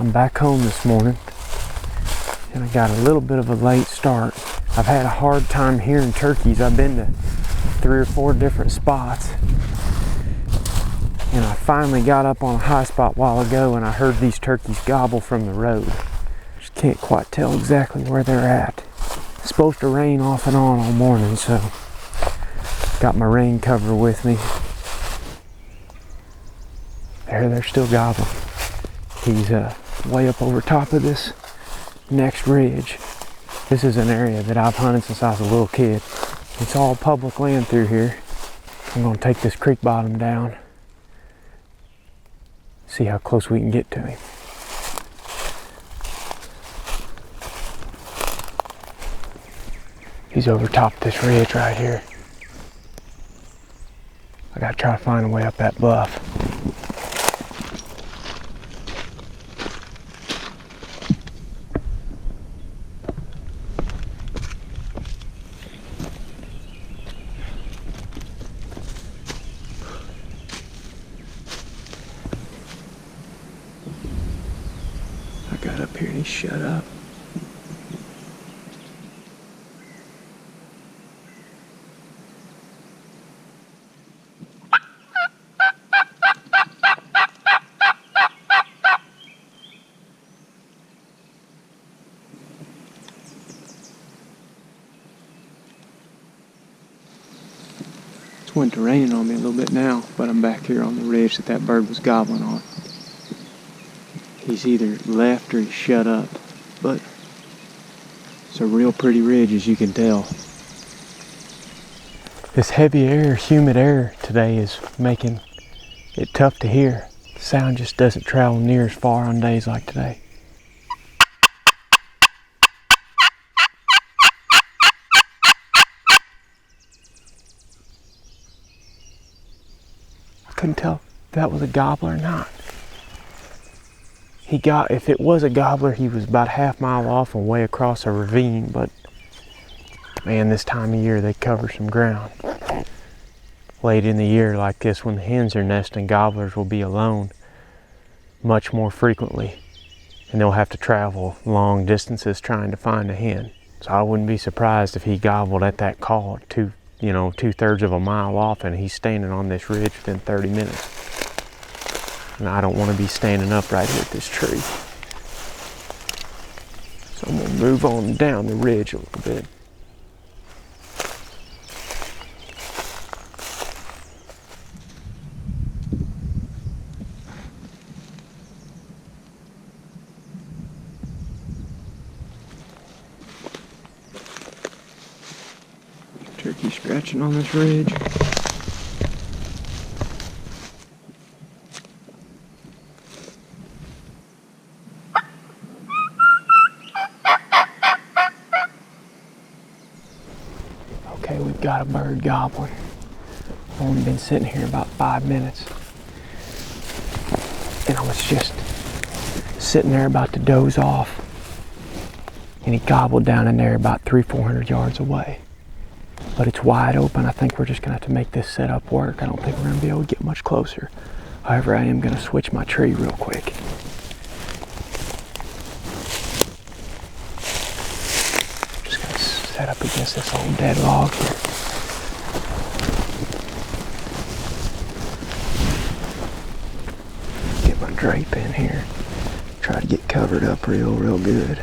I'm back home this morning and I got a little bit of a late start. I've had a hard time hearing turkeys. I've been to 3 or 4 different spots and I finally got up on a high spot a while ago and I heard these turkeys gobble from the road. Just can't quite tell exactly where they're at. It's supposed to rain off and on all morning, so got my rain cover with me. They're still gobbling. He's way up over top of this next ridge. This is an area that I've hunted since I was a little kid. It's all public land through here. I'm gonna take this creek bottom down, see how close we can get to him. He's over top of this ridge right here. I gotta try to find a way up that bluff. I got up here and he shut up. It's went to raining on me a little bit now, but I'm back here on the ridge that bird was gobbling on. He's either left or he's shut up, but it's a real pretty ridge as you can tell. This heavy air, humid air today is making it tough to hear. The sound just doesn't travel near as far on days like today. I couldn't tell if that was a gobbler or not. If it was a gobbler, he was about half mile off and way across a ravine, but man, this time of year they cover some ground. Late in the year like this, when the hens are nesting, gobblers will be alone much more frequently, and they'll have to travel long distances trying to find a hen. So I wouldn't be surprised if he gobbled at that call 2/3 of a mile off, and he's standing on this ridge within 30 minutes. And I don't want to be standing up right here at this tree. So I'm going to move on down the ridge a little bit. Turkey scratching on this ridge. Okay, we've got a bird gobbling. I've only been sitting here about 5 minutes. And I was just sitting there about to doze off. And he gobbled down in there about 300-400 yards away. But it's wide open. I think we're just gonna have to make this setup work. I don't think we're gonna be able to get much closer. However, I am gonna switch my tree real quick. Set up against this old dead log here. Get my drape in here. Try to get covered up real good.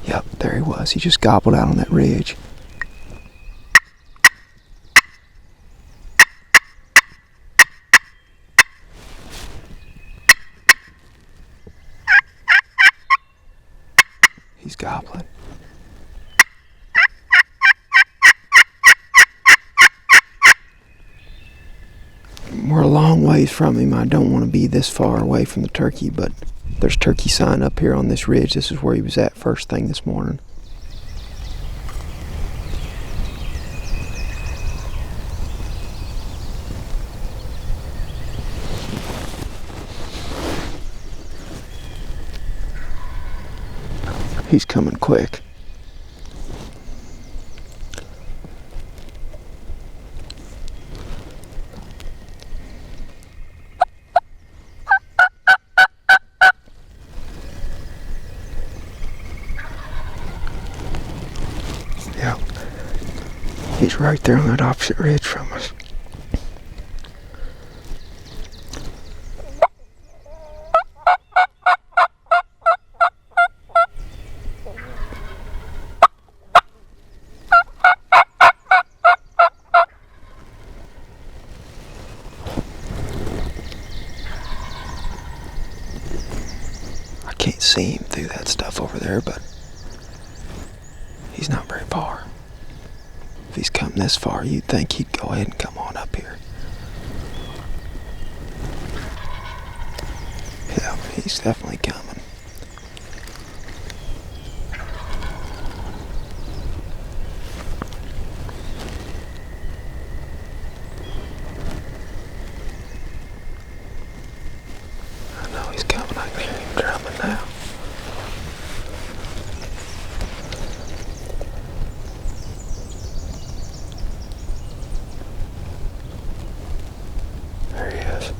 Yep, there he was. He just gobbled out on that ridge. He's gobbling. We're a long ways from him. I don't want to be this far away from the turkey, but there's turkey sign up here on this ridge. This is where he was at first thing this morning. He's coming quick. Yeah, he's right there on that opposite ridge from us. Can't see him through that stuff over there, but he's not very far. If he's come this far, you'd think he'd go ahead and come on up here. Yeah, he's definitely coming. I know he's coming. I can hear him drumming now. There he is.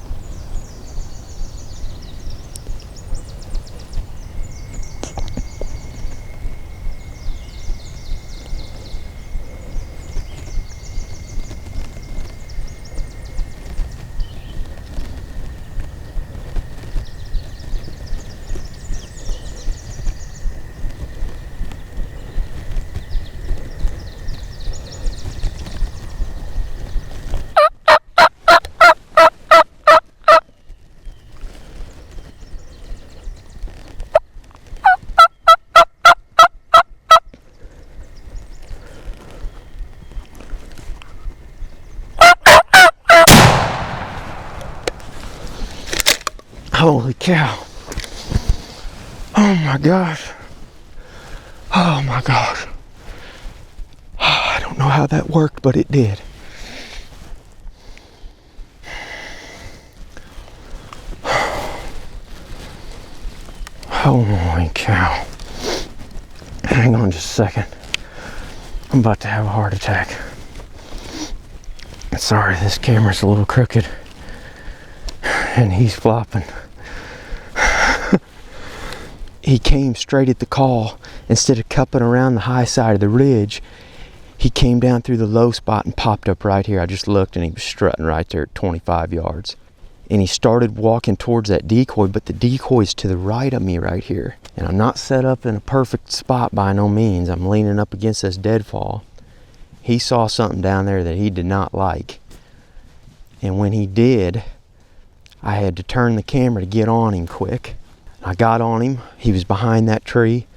Holy cow. Oh my gosh. Oh my gosh. I don't know how that worked, but it did. Holy cow. Hang on just a second. I'm about to have a heart attack. Sorry, this camera's a little crooked. And he's flopping. He came straight at the call. Instead of cupping around the high side of the ridge, he came down through the low spot and popped up right here. I just looked and he was strutting right there at 25 yards. And he started walking towards that decoy, but the decoy's to the right of me right here. And I'm not set up in a perfect spot by no means. I'm leaning up against this deadfall. He saw something down there that he did not like. And when he did, I had to turn the camera to get on him quick. I got on him. He was behind that tree.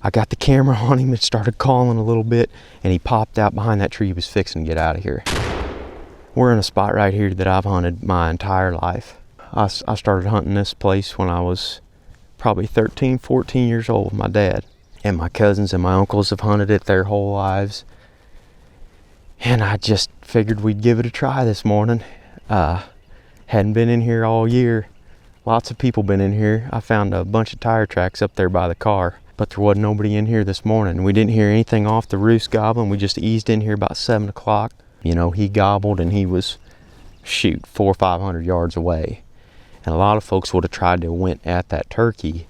I got the camera on him and started calling a little bit, and he popped out behind that tree. He was fixing to get out of here. We're in a spot right here that I've hunted my entire life. I started hunting this place when I was probably 13, 14 years old with my dad. And my cousins and my uncles have hunted it their whole lives. And I just figured we'd give it a try this morning. Hadn't been in here all year. Lots of people been in here. I found a bunch of tire tracks up there by the car, but there wasn't nobody in here this morning. We didn't hear anything off the roost gobbling. We just eased in here about 7 o'clock. You know, he gobbled and he was, shoot, 400 or 500 yards away. And a lot of folks would have tried to went at that turkey.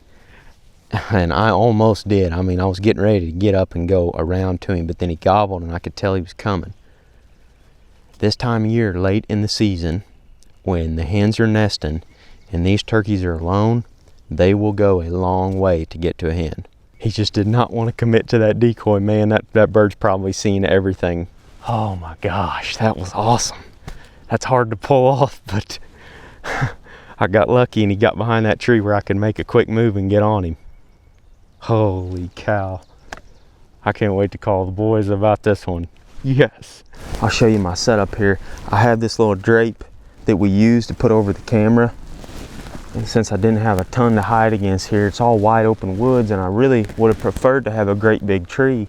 And I almost did. I mean, I was getting ready to get up and go around to him, but then he gobbled and I could tell he was coming. This time of year, late in the season, when the hens are nesting and these turkeys are alone, they will go a long way to get to a hen. He just did not want to commit to that decoy. Man, that bird's probably seen everything. Oh my gosh, that was awesome. That's hard to pull off, but I got lucky and he got behind that tree where I could make a quick move and get on him. Holy cow. I can't wait to call the boys about this one. Yes. I'll show you my setup here. I have this little drape that we use to put over the camera. And since I didn't have a ton to hide against here, it's all wide open woods, and I really would have preferred to have a great big tree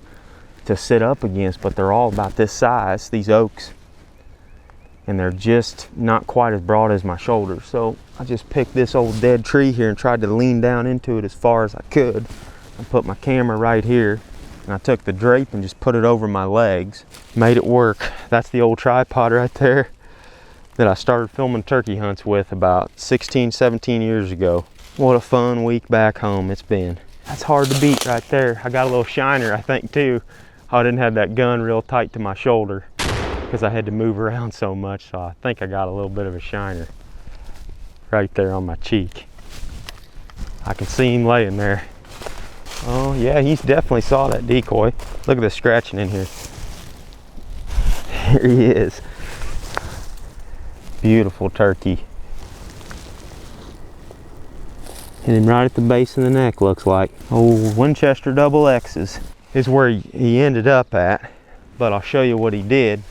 to sit up against, but they're all about this size, these oaks. And they're just not quite as broad as my shoulders. So I just picked this old dead tree here and tried to lean down into it as far as I could. I put my camera right here, and I took the drape and just put it over my legs. Made it work. That's the old tripod right there that I started filming turkey hunts with about 16, 17 years ago. What a fun week back home it's been. That's hard to beat right there. I got a little shiner, I think, too. I didn't have that gun real tight to my shoulder because I had to move around so much, so I think I got a little bit of a shiner right there on my cheek. I can see him laying there. Oh yeah, he's definitely saw that decoy. Look at the scratching in here. Here he is. Beautiful turkey. Hit him right at the base of the neck, looks like. Oh, Winchester double X's is where he ended up at, but I'll show you what he did.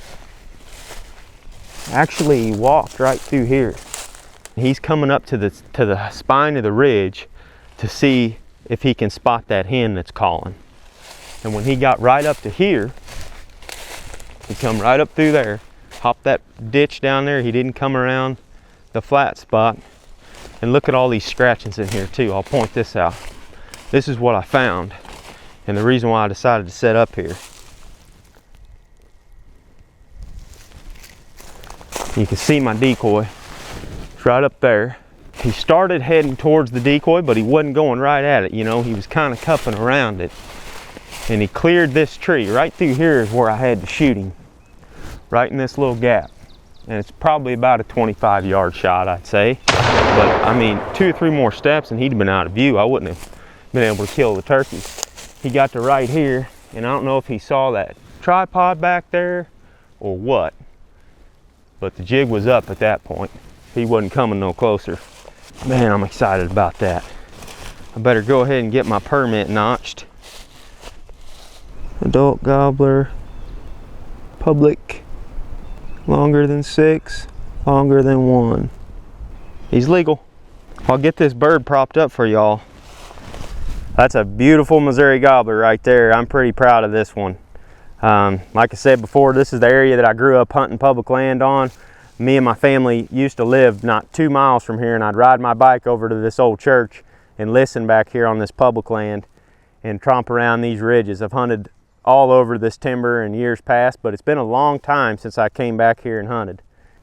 Actually, he walked right through here. He's coming up to the spine of the ridge to see if he can spot that hen that's calling. And when he got right up to here, he come right up through there, hopped that ditch down there. He didn't come around the flat spot. And look at all these scratchings in here too. I'll point this out. This is what I found, and the reason why I decided to set up here. You can see my decoy. It's right up there. He started heading towards the decoy, but he wasn't going right at it, you know. He was kind of cupping around it. And he cleared this tree. Right through here is where I had to shoot him. Right in this little gap. And it's probably about a 25-yard shot, I'd say. But I mean, 2 or 3 more steps and he'd have been out of view. I wouldn't have been able to kill the turkey. He got to right here, and I don't know if he saw that tripod back there or what, but the jig was up at that point. He wasn't coming no closer. Man, I'm excited about that. I better go ahead and get my permit notched. Adult gobbler, public, longer than 6, longer than 1. He's legal. I'll get this bird propped up for y'all. That's a beautiful Missouri gobbler right there. I'm pretty proud of this one. Like I said before, this is the area that I grew up hunting public land on. Me and my family used to live not 2 miles from here, and I'd ride my bike over to this old church and listen back here on this public land and tromp around these ridges. I've hunted all over this timber in years past, but it's been a long time since I came back here and hunted.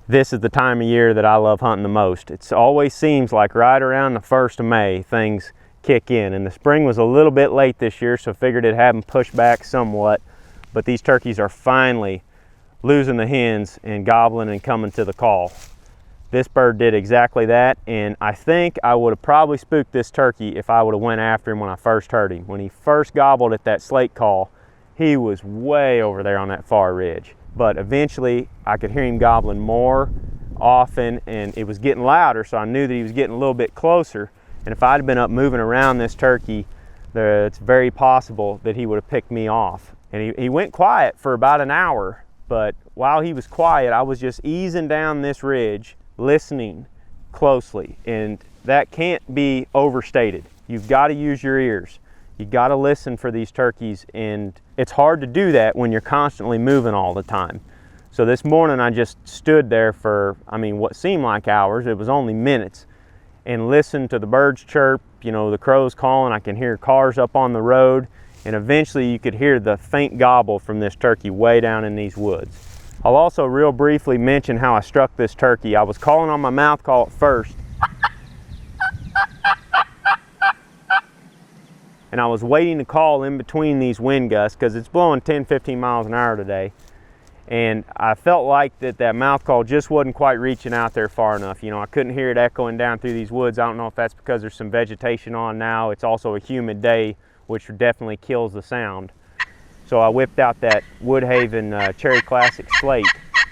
This is the time of year that I love hunting the most. It always seems like right around the 1st of May things kick in, and the spring was a little bit late this year, so I figured it'd have them push back somewhat, but these turkeys are finally losing the hens and gobbling and coming to the call. This bird did exactly that, and I think I would have probably spooked this turkey if I would have went after him when I first heard him. When he first gobbled at that slate call, he was way over there on that far ridge. But eventually I could hear him gobbling more often, and it was getting louder, so I knew that he was getting a little bit closer. And if I'd been up moving around this turkey, it's very possible that he would have picked me off. And he went quiet for about an hour, but while he was quiet, I was just easing down this ridge, listening closely, and that can't be overstated. You've got to use your ears. You got to listen for these turkeys, and it's hard to do that when you're constantly moving all the time. So this morning I just stood there for, I mean, what seemed like hours, it was only minutes, and listened to the birds chirp, you know, the crows calling. I can hear cars up on the road, and eventually you could hear the faint gobble from this turkey way down in these woods. I'll also real briefly mention how I struck this turkey. I was calling on my mouth call at first, and I was waiting to call in between these wind gusts because it's blowing 10-15 miles an hour today, and I felt like that mouth call just wasn't quite reaching out there far enough. You know, I couldn't hear it echoing down through these woods. I don't know if that's because there's some vegetation on now. It's also a humid day, which definitely kills the sound. So I whipped out that Woodhaven Cherry Classic slate,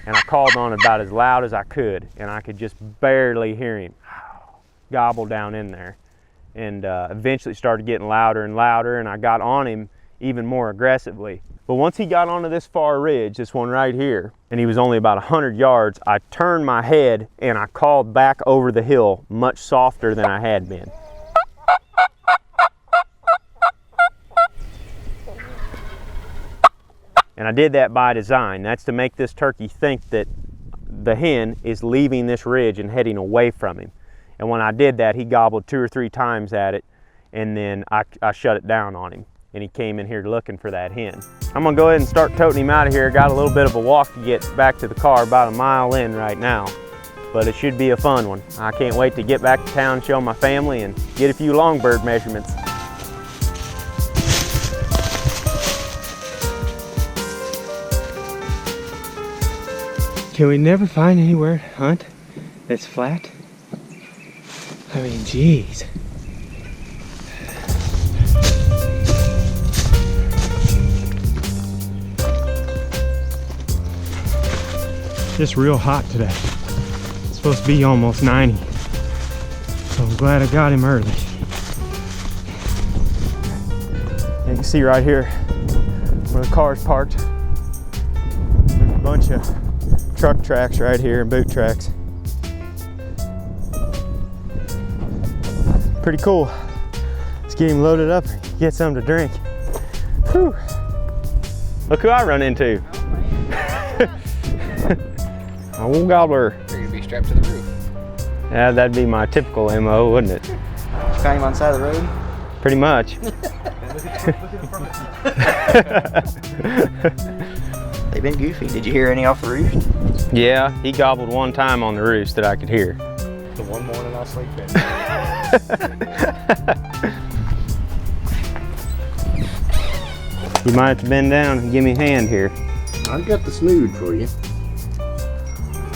and I called on it about as loud as I could, and I could just barely hear him gobble down in there. And eventually started getting louder and louder, and I got on him even more aggressively. But once he got onto this far ridge, this one right here, and he was only about 100 yards, I turned my head and I called back over the hill much softer than I had been. And I did that by design. That's to make this turkey think that the hen is leaving this ridge and heading away from him. And when I did that, he gobbled 2 or 3 times at it, and then I shut it down on him, and he came in here looking for that hen. I'm gonna go ahead and start toting him out of here. Got a little bit of a walk to get back to the car, about a mile in right now, but it should be a fun one. I can't wait to get back to town, show my family, and get a few longbird measurements. Can we never find anywhere to hunt that's flat? I mean, geez. Just real hot today. It's supposed to be almost 90. So I'm glad I got him early. You can see right here where the car's parked. There's a bunch of truck tracks right here and boot tracks. Pretty cool. Let's get him loaded up and get something to drink. Whew. Look who I run into. Old Gobbler. You're gonna be strapped to the roof. Yeah, that'd be my typical MO, wouldn't it? Found him on the side of the road? Pretty much. They've been goofy. Did you hear any off the roost? Yeah, he gobbled one time on the roost that I could hear. The one morning I sleep in. You might have to bend down and give me a hand here. I got the snood for you.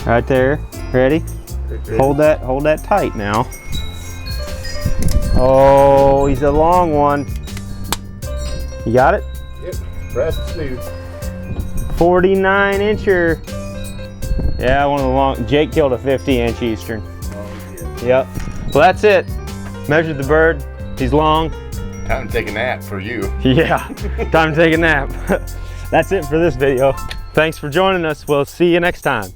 Right there. Ready? Hold that tight now. Oh, he's a long one. You got it? Yep, grab the snood. 49 incher. Yeah, one of the long, Jake killed a 50-inch Eastern. Oh, yeah. Yep. Well, that's it. Measured the bird. He's long. Time to take a nap for you. Yeah, time to take a nap. That's it for this video. Thanks for joining us. We'll see you next time.